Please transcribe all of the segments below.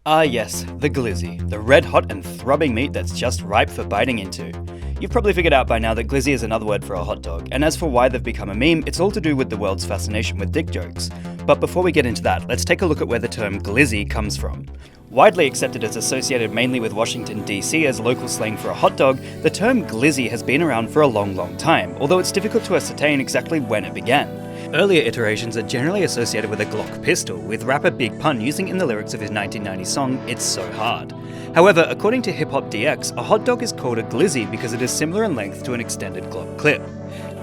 Ah yes, the glizzy, the red hot and throbbing meat that's just ripe for biting into. You've probably figured out by now that glizzy is another word for a hot dog, and as for why they've become a meme, it's all to do with the world's fascination with dick jokes. But before we get into that, let's take a look at where the term glizzy comes from. Widely accepted as associated mainly with Washington DC as local slang for a hot dog, the term glizzy has been around for a long time, although it's difficult to ascertain exactly when it began. Earlier iterations are generally associated with a Glock pistol, with rapper Big Pun using it in the lyrics of his 1990 song, It's So Hard. However, according to Hip Hop DX, a hot dog is called a glizzy because it is similar in length to an extended Glock clip.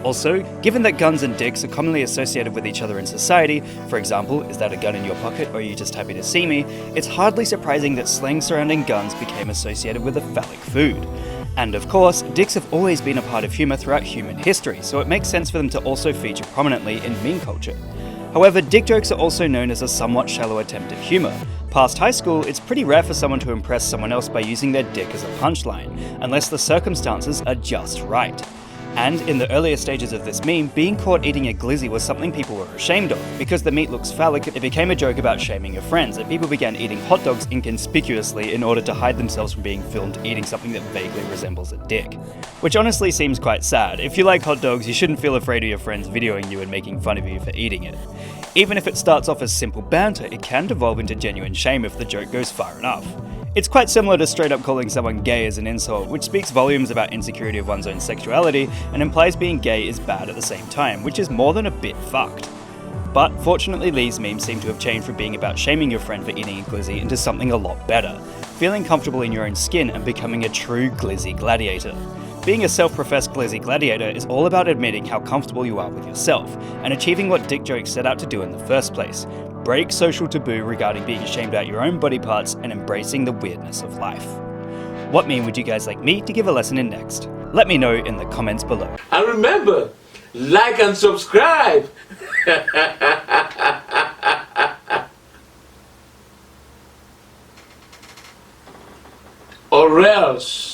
Also, given that guns and dicks are commonly associated with each other in society, for example, is that a gun in your pocket or are you just happy to see me, it's hardly surprising that slang surrounding guns became associated with a phallic food. And of course, dicks have always been a part of humour throughout human history, so it makes sense for them to also feature prominently in meme culture. However, dick jokes are also known as a somewhat shallow attempt at humour. Past high school, it's pretty rare for someone to impress someone else by using their dick as a punchline, unless the circumstances are just right. And in the earlier stages of this meme, being caught eating a glizzy was something people were ashamed of. Because the meat looks phallic, it became a joke about shaming your friends, and people began eating hot dogs inconspicuously in order to hide themselves from being filmed eating something that vaguely resembles a dick. Which honestly seems quite sad. If you like hot dogs, you shouldn't feel afraid of your friends videoing you and making fun of you for eating it. Even if it starts off as simple banter, it can devolve into genuine shame if the joke goes far enough. It's quite similar to straight up calling someone gay as an insult, which speaks volumes about insecurity of one's own sexuality and implies being gay is bad at the same time, which is more than a bit fucked. But fortunately, these memes seem to have changed from being about shaming your friend for eating a glizzy into something a lot better, feeling comfortable in your own skin and becoming a true glizzy gladiator. Being a self-professed glizzy gladiator is all about admitting how comfortable you are with yourself, and achieving what dick jokes set out to do in the first place: break social taboo regarding being ashamed about your own body parts and embracing the weirdness of life. What meme would you guys like me to give a lesson in next? Let me know in the comments below. And remember, like and subscribe! Or else.